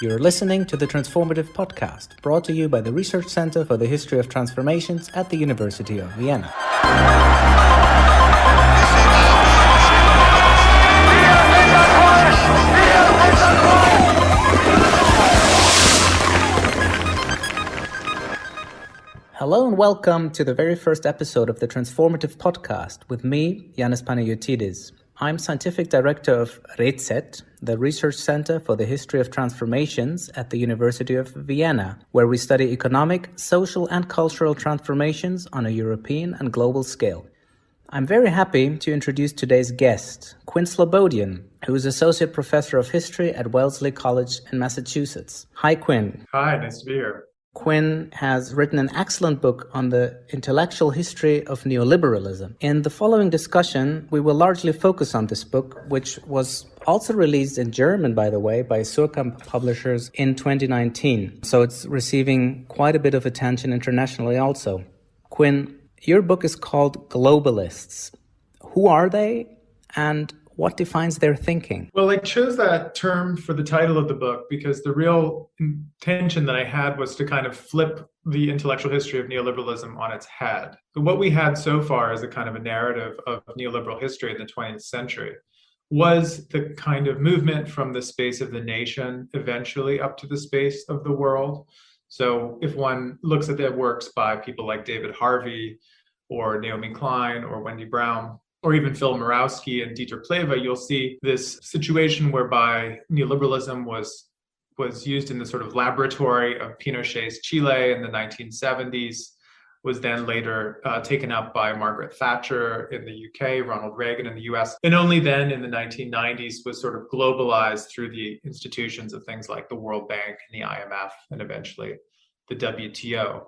You're listening to the Transformative Podcast, brought to you by the Research Center for the History of Transformations at the University of Vienna. Hello and welcome to the very first episode of the Transformative Podcast with me, Jannis Panagiotidis. I'm Scientific Director of RECET, the Research Center for the History of Transformations at the University of Vienna, where we study economic, social and cultural transformations on a European and global scale. I'm very happy to introduce today's guest, Quinn Slobodian, who is Associate Professor of History at Wellesley College in Massachusetts. Hi, Quinn. Hi, nice to be here. Quinn has written an excellent book on the intellectual history of neoliberalism. In the following discussion, we will largely focus on this book, which was also released in German, by the way, by Assoc publishers in 2019. So it's receiving quite a bit of attention internationally also. Quinn, your book is called Globalists. Who are they and what defines their thinking? Well, I chose that term for the title of the book because the real intention that I had was to kind of flip the intellectual history of neoliberalism on its head. So what we had so far as a kind of a narrative of neoliberal history in the 20th century was the kind of movement from the space of the nation eventually up to the space of the world. So if one looks at the works by people like David Harvey or Naomi Klein or Wendy Brown, or even Phil Murawski and Dieter Pleva, you'll see this situation whereby neoliberalism was used in the sort of laboratory of Pinochet's Chile in the 1970s, was then later taken up by Margaret Thatcher in the UK, Ronald Reagan in the US, and only then in the 1990s was sort of globalized through the institutions of things like the World Bank and the IMF, and eventually the WTO.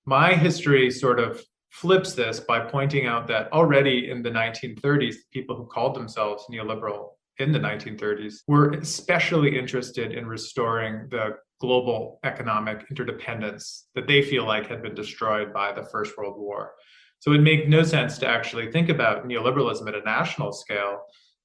My history sort of flips this by pointing out that already in the 1930s, people who called themselves neoliberal in the 1930s were especially interested in restoring the global economic interdependence that they feel like had been destroyed by the First World War. So it made no sense to actually think about neoliberalism at a national scale,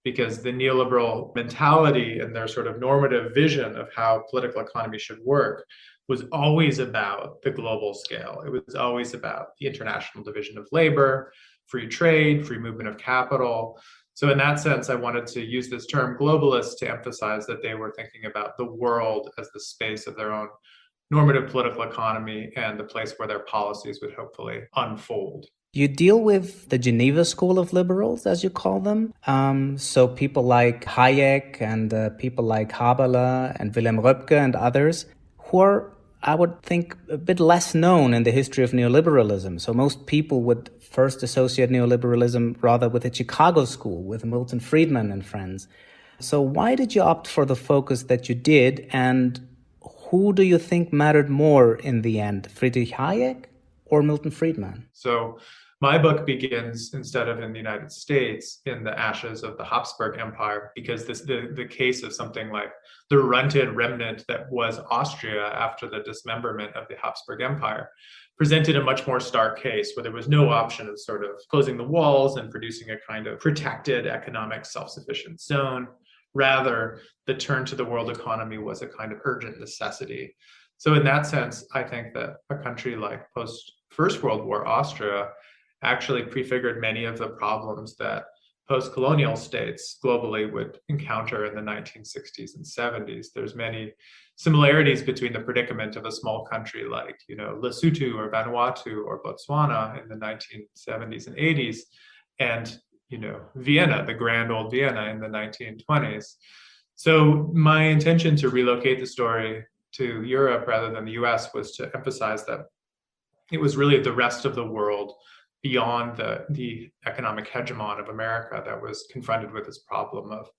because the neoliberal mentality and their sort of normative vision of how political economy should work was always about the global scale. It was always about the international division of labor, free trade, free movement of capital. So in that sense, I wanted to use this term globalist to emphasize that they were thinking about the world as the space of their own normative political economy and the place where their policies would hopefully unfold. You deal with the Geneva School of Liberals, as you call them. So people like Hayek and people like Habermas and Wilhelm Röpke and others who are, I would think, a bit less known in the history of neoliberalism. So most people would first associate neoliberalism rather with the Chicago School, with Milton Friedman and friends. So why did you opt for the focus that you did, and who do you think mattered more in the end, Friedrich Hayek or Milton Friedman? So my book begins, instead of in the United States, in the ashes of the Habsburg Empire, because the case of something like the rented remnant that was Austria after the dismemberment of the Habsburg Empire presented a much more stark case where there was no option of sort of closing the walls and producing a kind of protected economic self-sufficient zone. Rather, the turn to the world economy was a kind of urgent necessity. So in that sense, I think that a country like post-First World War Austria actually prefigured many of the problems that post-colonial states globally would encounter in the 1960s and 70s. There's many similarities between the predicament of a small country like, Lesotho or Vanuatu or Botswana in the 1970s and 80s, and, Vienna, the grand old Vienna in the 1920s. So my intention to relocate the story to Europe rather than the US was to emphasize that it was really the rest of the world beyond the economic hegemon of America that was confronted with this problem of,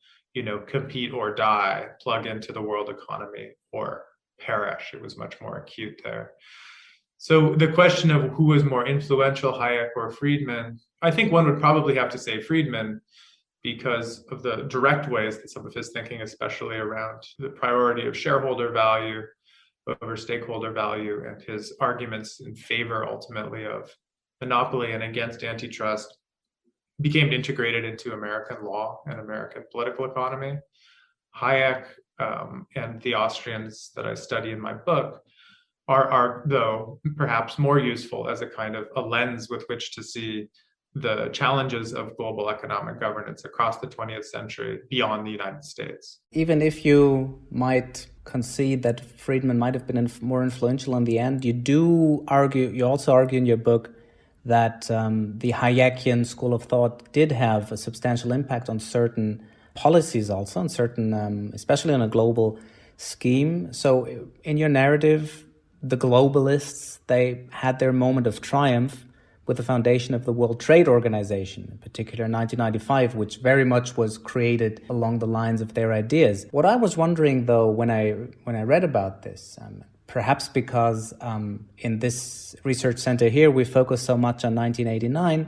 compete or die, plug into the world economy or perish. It was much more acute there. So the question of who was more influential, Hayek or Friedman, I think one would probably have to say Friedman, because of the direct ways that some of his thinking, especially around the priority of shareholder value over stakeholder value, and his arguments in favor ultimately of monopoly and against antitrust, became integrated into American law and American political economy. Hayek and the Austrians that I study in my book are though perhaps more useful as a kind of a lens with which to see the challenges of global economic governance across the 20th century beyond the United States. Even if you might concede that Friedman might have been more influential in the end, you also argue in your book that the Hayekian school of thought did have a substantial impact on certain policies, also on certain, especially on a global scheme. So in your narrative, the globalists, they had their moment of triumph with the foundation of the World Trade Organization, in particular in 1995, which very much was created along the lines of their ideas. What I was wondering, though, when I read about this, perhaps because in this research center here we focus so much on 1989,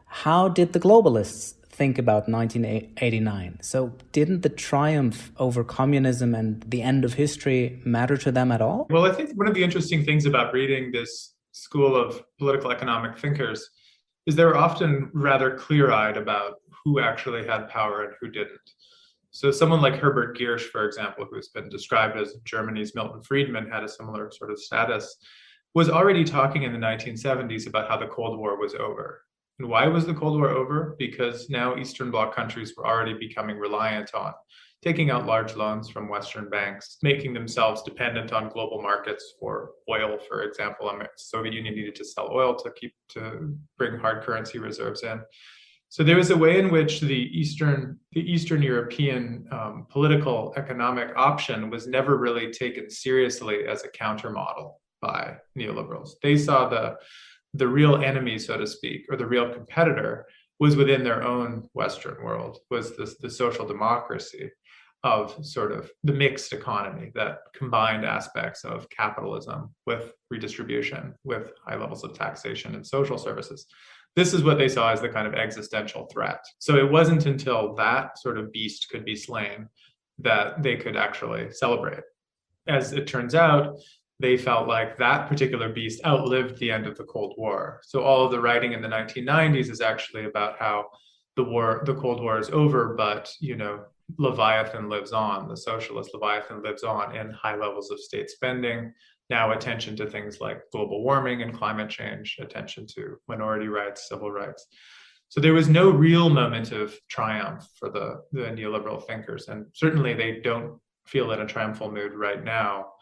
how did the globalists think about 1989? So didn't the triumph over communism and the end of history matter to them at all? Well, I think one of the interesting things about reading this school of political economic thinkers is they were often rather clear-eyed about who actually had power and who didn't. So someone like Herbert Giersch, for example, who's been described as Germany's Milton Friedman, had a similar sort of status, was already talking in the 1970s about how the Cold War was over. And why was the Cold War over? Because now Eastern Bloc countries were already becoming reliant on taking out large loans from Western banks, making themselves dependent on global markets for oil, for example. The Soviet Union needed to sell oil to bring hard currency reserves in. So there was a way in which the Eastern European political economic option was never really taken seriously as a countermodel by neoliberals. They saw the real enemy, so to speak, or the real competitor was within their own Western world, was the social democracy of sort of the mixed economy that combined aspects of capitalism with redistribution, with high levels of taxation and social services. This is what they saw as the kind of existential threat. So it wasn't until that sort of beast could be slain that they could actually celebrate. As it turns out, they felt like that particular beast outlived the end of the Cold War. So all of the writing in the 1990s is actually about how the Cold War is over, but Leviathan lives on. The socialist Leviathan lives on in high levels of state spending. Now attention to things like global warming and climate change, attention to minority rights, civil rights. So there was no real moment of triumph for the neoliberal thinkers, and certainly they don't feel in a triumphal mood right now.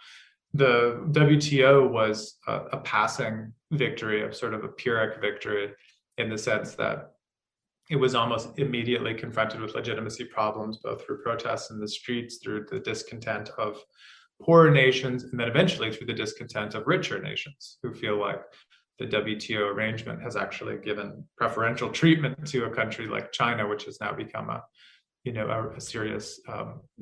The WTO was a passing victory, of sort of a Pyrrhic victory, in the sense that it was almost immediately confronted with legitimacy problems, both through protests in the streets, through the discontent of poorer nations, and then eventually through the discontent of richer nations who feel like the WTO arrangement has actually given preferential treatment to a country like China, which has now become a serious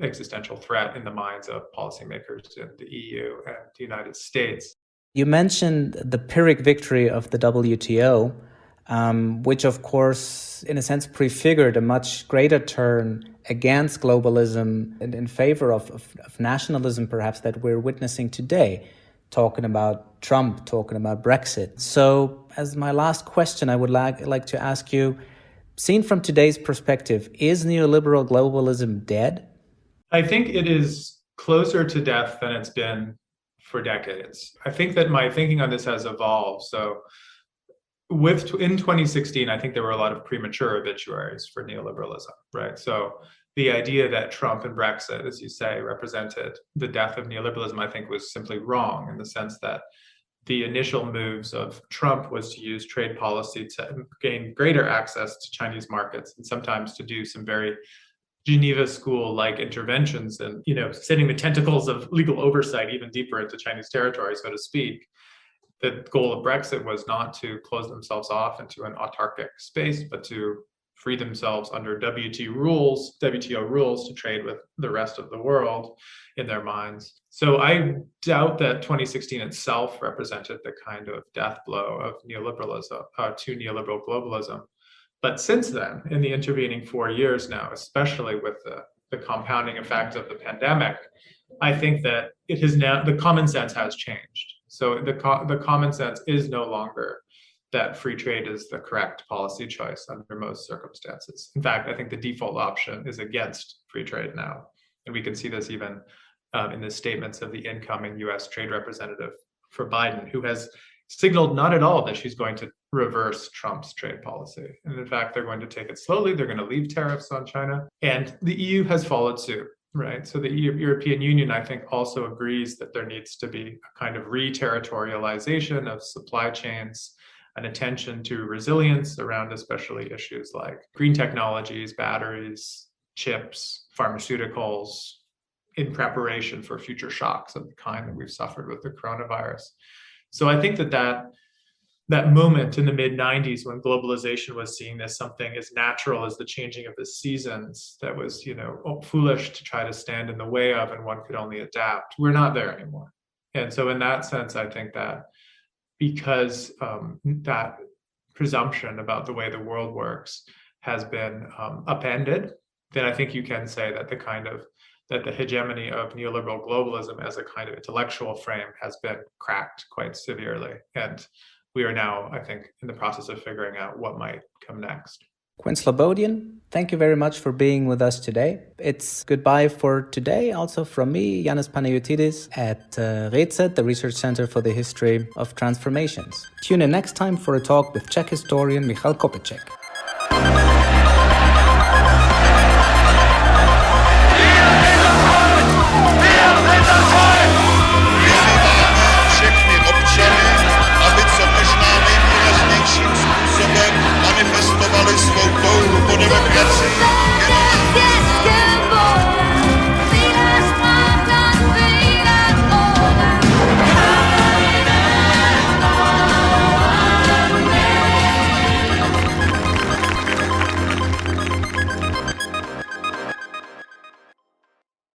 existential threat in the minds of policymakers in the EU and the United States. You mentioned the Pyrrhic victory of the WTO, which of course, in a sense, prefigured a much greater turn against globalism and in favor of nationalism, perhaps, that we're witnessing today, talking about Trump, talking about Brexit. So as my last question, I would like to ask you, seen from today's perspective, is neoliberal globalism dead? I think it is closer to death than it's been for decades. I think that my thinking on this has evolved. So in 2016, I think there were a lot of premature obituaries for neoliberalism, right? So the idea that Trump and Brexit, as you say, represented the death of neoliberalism, I think was simply wrong, in the sense that the initial moves of Trump was to use trade policy to gain greater access to Chinese markets, and sometimes to do some very Geneva School-like interventions and, sending the tentacles of legal oversight even deeper into Chinese territory, so to speak. The goal of Brexit was not to close themselves off into an autarkic space, but to free themselves under WTO rules to trade with the rest of the world in their minds. So I doubt that 2016 itself represented the kind of death blow of neoliberalism to neoliberal globalism. But since then, in the intervening 4 years now, especially with the compounding effect of the pandemic, I think that it has now, the common sense has changed. So the common sense is no longer that free trade is the correct policy choice under most circumstances. In fact, I think the default option is against free trade now. And we can see this even in the statements of the incoming US trade representative for Biden, who has signaled not at all that she's going to reverse Trump's trade policy. And in fact, they're going to take it slowly. They're going to leave tariffs on China. And the EU has followed suit, right? So the European Union, I think, also agrees that there needs to be a kind of re-territorialization of supply chains, an attention to resilience around especially issues like green technologies, batteries, chips, pharmaceuticals, in preparation for future shocks of the kind that we've suffered with the coronavirus. So I think that moment in the mid-90s when globalization was seen as something as natural as the changing of the seasons that was, foolish to try to stand in the way of, and one could only adapt. We're not there anymore. And so in that sense, I think that because that presumption about the way the world works has been upended, then I think you can say that the hegemony of neoliberal globalism as a kind of intellectual frame has been cracked quite severely. And we are now, I think, in the process of figuring out what might come next. Quinn Slobodian, thank you very much for being with us today. It's goodbye for today, also from me, Jannis Panagiotidis at RECET, the Research Center for the History of Transformations. Tune in next time for a talk with Czech historian Michal Kopeček.